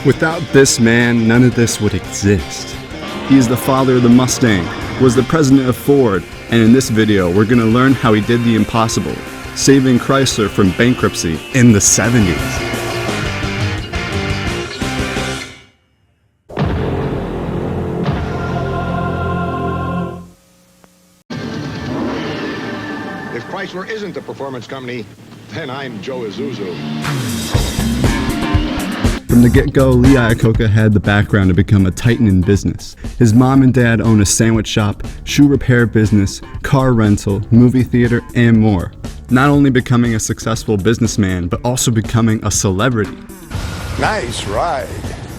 Without this man, none of this would exist. He is the father of the Mustang, was the president of Ford, and in this video we're going to learn how he did the impossible, saving Chrysler from bankruptcy in the 70s. If Chrysler isn't the performance company, then I'm Joe Isuzu. From the get-go, Lee Iacocca had the background to become a titan in business. His mom and dad owned a sandwich shop, shoe repair business, car rental, movie theater, and more. Not only becoming a successful businessman, but also becoming a celebrity. Nice ride.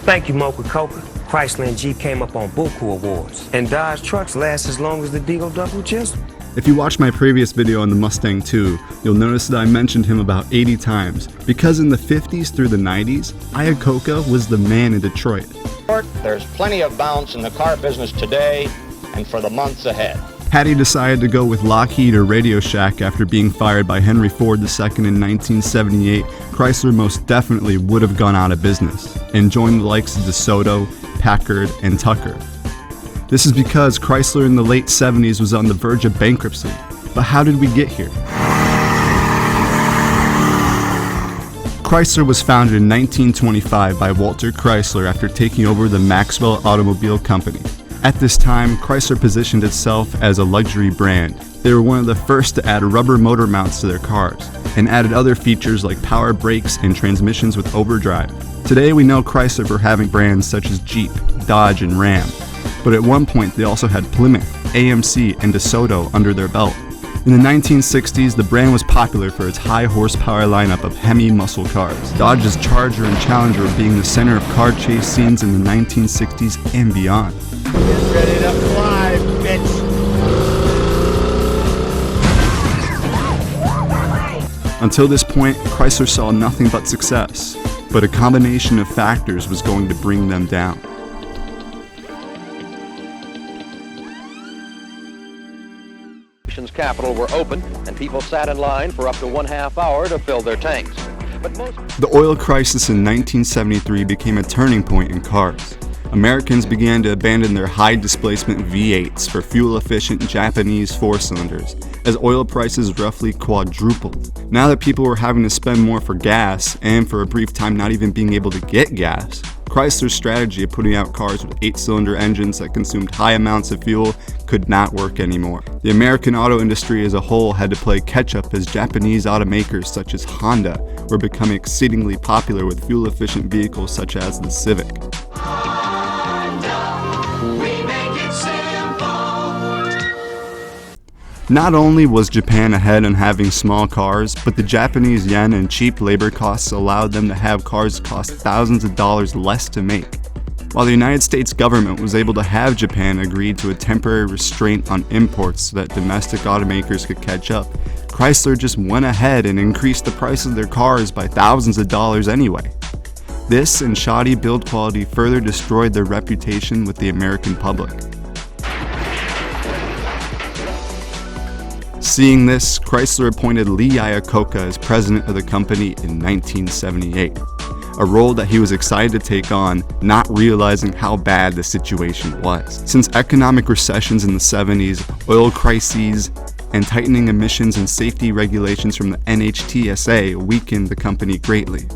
Thank you, Iacocca. Chrysler and Jeep came up on Buku Awards, and Dodge trucks last as long as the Deagle Double Chisel. If you watch my previous video on the Mustang 2, you'll notice that I mentioned him about 80 times, because in the 50s through the 90s, Iacocca was the man in Detroit. There's plenty of bounce in the car business today and for the months ahead. Had he decided to go with Lockheed or Radio Shack after being fired by Henry Ford II in 1978, Chrysler most definitely would have gone out of business and joined the likes of DeSoto, Packard, and Tucker. This is because Chrysler in the late 70s was on the verge of bankruptcy. But how did we get here? Chrysler was founded in 1925 by Walter Chrysler after taking over the Maxwell Automobile Company. At this time, Chrysler positioned itself as a luxury brand. They were one of the first to add rubber motor mounts to their cars, and added other features like power brakes and transmissions with overdrive. Today we know Chrysler for having brands such as Jeep, Dodge, and Ram. But at one point they also had Plymouth, AMC, and DeSoto under their belt. In the 1960s, the brand was popular for its high horsepower lineup of Hemi muscle cars. Dodge's Charger and Challenger being the center of car chase scenes in the 1960s and beyond. Get ready to fly, bitch! Until this point, Chrysler saw nothing but success, but a combination of factors was going to bring them down. Capital were open and people sat in line for up to 1/2 hour to fill their tanks. The oil crisis in 1973 became a turning point in cars. Americans began to abandon their high displacement V8s for fuel-efficient Japanese 4-cylinders, as oil prices roughly quadrupled. Now that people were having to spend more for gas, and for a brief time not even being able to get gas, Chrysler's strategy of putting out cars with 8-cylinder engines that consumed high amounts of fuel could not work anymore. The American auto industry as a whole had to play catch-up as Japanese automakers such as Honda were becoming exceedingly popular with fuel-efficient vehicles such as the Civic. Not only was Japan ahead on having small cars, but the Japanese yen and cheap labor costs allowed them to have cars cost thousands of dollars less to make. While the United States government was able to have Japan agree to a temporary restraint on imports so that domestic automakers could catch up, Chrysler just went ahead and increased the price of their cars by thousands of dollars anyway. This and shoddy build quality further destroyed their reputation with the American public. Seeing this, Chrysler appointed Lee Iacocca as president of the company in 1978, a role that he was excited to take on, not realizing how bad the situation was. Since economic recessions in the 70s, oil crises, and tightening emissions and safety regulations from the NHTSA weakened the company greatly.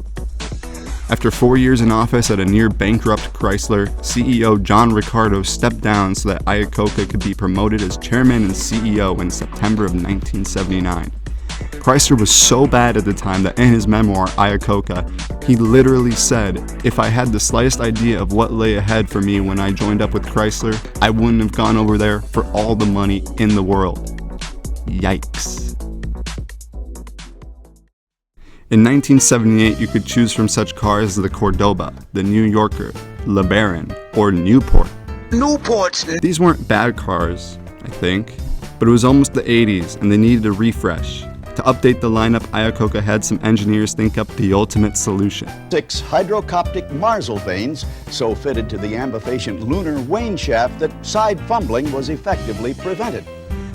After 4 years in office at a near-bankrupt Chrysler, CEO John Ricardo stepped down so that Iacocca could be promoted as chairman and CEO in September of 1979. Chrysler was so bad at the time that in his memoir, Iacocca, he literally said, "If I had the slightest idea of what lay ahead for me when I joined up with Chrysler, I wouldn't have gone over there for all the money in the world." Yikes. In 1978, you could choose from such cars as the Cordoba, the New Yorker, LeBaron, or Newport. These weren't bad cars, I think, but it was almost the 80s and they needed a refresh. To update the lineup, Iacocca had some engineers think up the ultimate solution. 6 hydrocoptic Marsal vanes so fitted to the ambifacient lunar wane shaft that side fumbling was effectively prevented.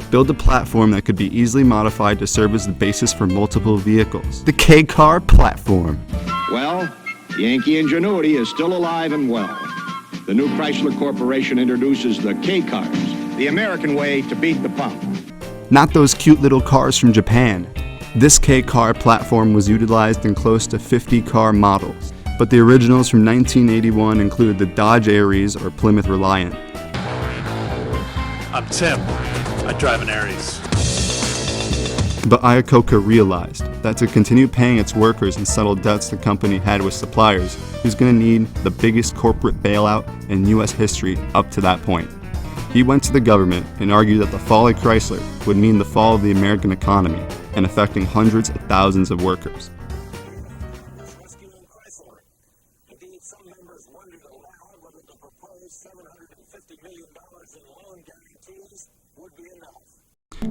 Build a platform that could be easily modified to serve as the basis for multiple vehicles. The K-Car platform. Well, Yankee ingenuity is still alive and well. The new Chrysler Corporation introduces the K-Cars, the American way to beat the pump. Not those cute little cars from Japan. This K-Car platform was utilized in close to 50 car models, but the originals from 1981 included the Dodge Aries or Plymouth Reliant. I'm Tim. I drive an Aries. But Iacocca realized that to continue paying its workers and settle debts the company had with suppliers, he was going to need the biggest corporate bailout in U.S. history up to that point. He went to the government and argued that the fall of Chrysler would mean the fall of the American economy and affecting hundreds of thousands of workers.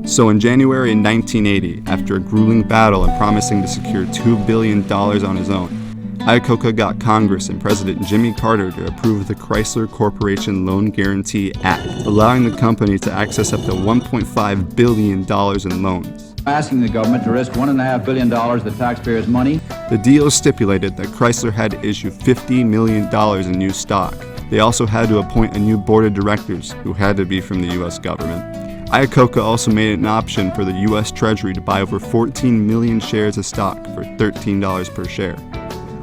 So in January 1980, after a grueling battle and promising to secure $2 billion on his own, Iacocca got Congress and President Jimmy Carter to approve the Chrysler Corporation Loan Guarantee Act, allowing the company to access up to $1.5 billion in loans. Asking the government to risk $1.5 billion of the taxpayers' money. The deal stipulated that Chrysler had to issue $50 million in new stock. They also had to appoint a new board of directors, who had to be from the U.S. government. Iacocca also made it an option for the U.S. Treasury to buy over 14 million shares of stock for $13 per share.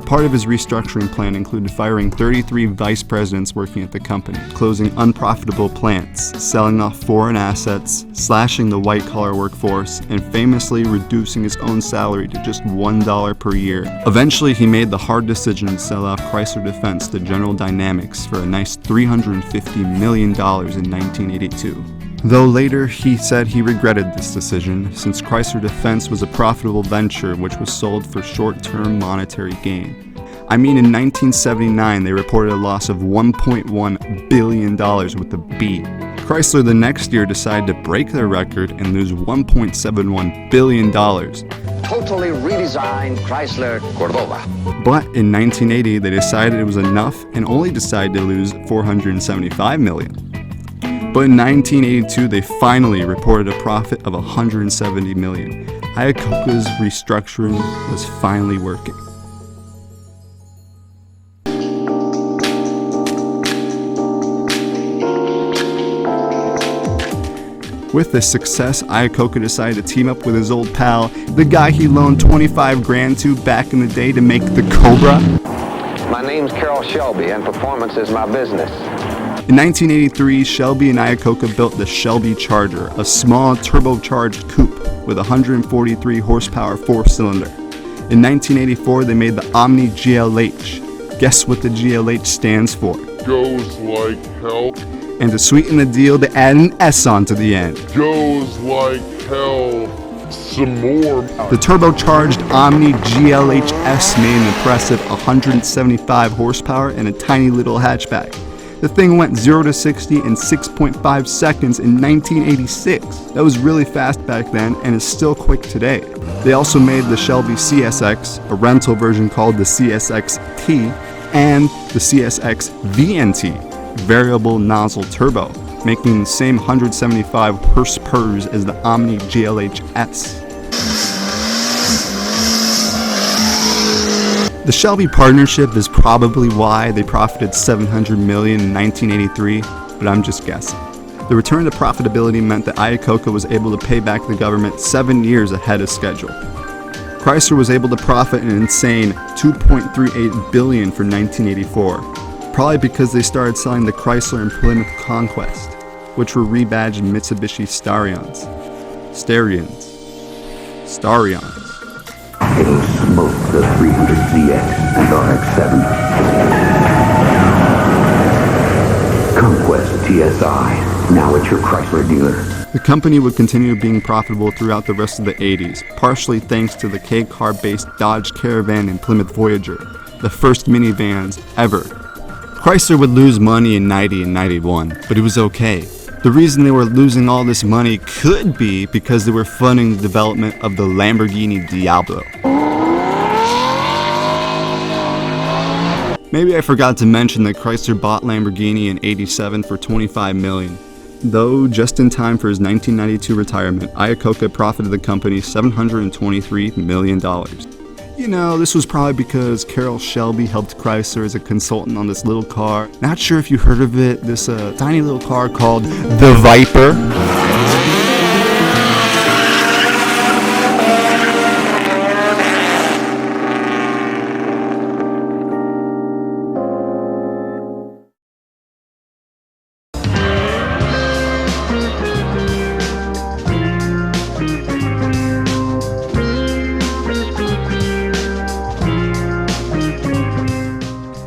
Part of his restructuring plan included firing 33 vice presidents working at the company, closing unprofitable plants, selling off foreign assets, slashing the white-collar workforce, and famously reducing his own salary to just $1 per year. Eventually, he made the hard decision to sell off Chrysler Defense to General Dynamics for a nice $350 million in 1982. Though later he said he regretted this decision, since Chrysler Defense was a profitable venture which was sold for short-term monetary gain. I mean, in 1979 they reported a loss of $1.1 billion with a B. Chrysler the next year decided to break their record and lose $1.71 billion. Totally redesigned Chrysler Cordoba. But in 1980 they decided it was enough and only decided to lose $475 million. But in 1982, they finally reported a profit of $170 million. Iacocca's restructuring was finally working. With this success, Iacocca decided to team up with his old pal, the guy he loaned 25 grand to back in the day to make the Cobra. My name's Carroll Shelby, and performance is my business. In 1983, Shelby and Iacocca built the Shelby Charger, a small turbocharged coupe with 143 horsepower four-cylinder. In 1984, they made the Omni GLH. Guess what the GLH stands for? Goes like hell. And to sweeten the deal, they add an S onto the end. Goes like hell. Some more. The turbocharged Omni GLH-S made an impressive 175 horsepower and a tiny little hatchback. The thing went 0 to 60 in 6.5 seconds in 1986. That was really fast back then and is still quick today. They also made the Shelby CSX, a rental version called the CSX-T, and the CSX VNT, variable nozzle turbo, making the same 175 horsepower as the Omni GLH-S. The Shelby partnership is probably why they profited $700 million in 1983, but I'm just guessing. The return to profitability meant that Iacocca was able to pay back the government 7 years ahead of schedule. Chrysler was able to profit an insane $2.38 billion for 1984, probably because they started selling the Chrysler and Plymouth Conquest, which were rebadged Mitsubishi Starions. It'll smoke the 300ZX and RX-7. Conquest TSI, now at your Chrysler dealer. The company would continue being profitable throughout the rest of the 80s, partially thanks to the K-car-based Dodge Caravan and Plymouth Voyager, the first minivans ever. Chrysler would lose money in 90 and 91, but it was okay. The reason they were losing all this money could be because they were funding the development of the Lamborghini Diablo. Maybe I forgot to mention that Chrysler bought Lamborghini in '87 for $25 million. Though, just in time for his 1992 retirement, Iacocca profited the company $723 million. You know, this was probably because Carroll Shelby helped Chrysler as a consultant on this little car. Not sure if you heard of it, this tiny little car called the Viper.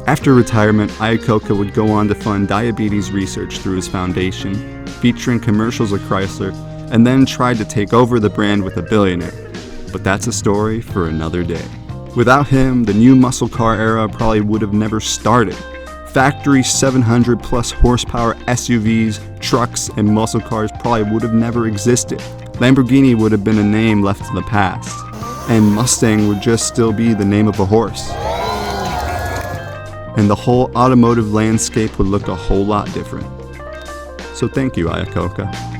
After retirement, Iacocca would go on to fund diabetes research through his foundation, featuring commercials of Chrysler, and then tried to take over the brand with a billionaire. But that's a story for another day. Without him, the new muscle car era probably would have never started. Factory 700 plus horsepower SUVs, trucks, and muscle cars probably would have never existed. Lamborghini would have been a name left to the past. And Mustang would just still be the name of a horse. And the whole automotive landscape would look a whole lot different. So thank you, Iacocca.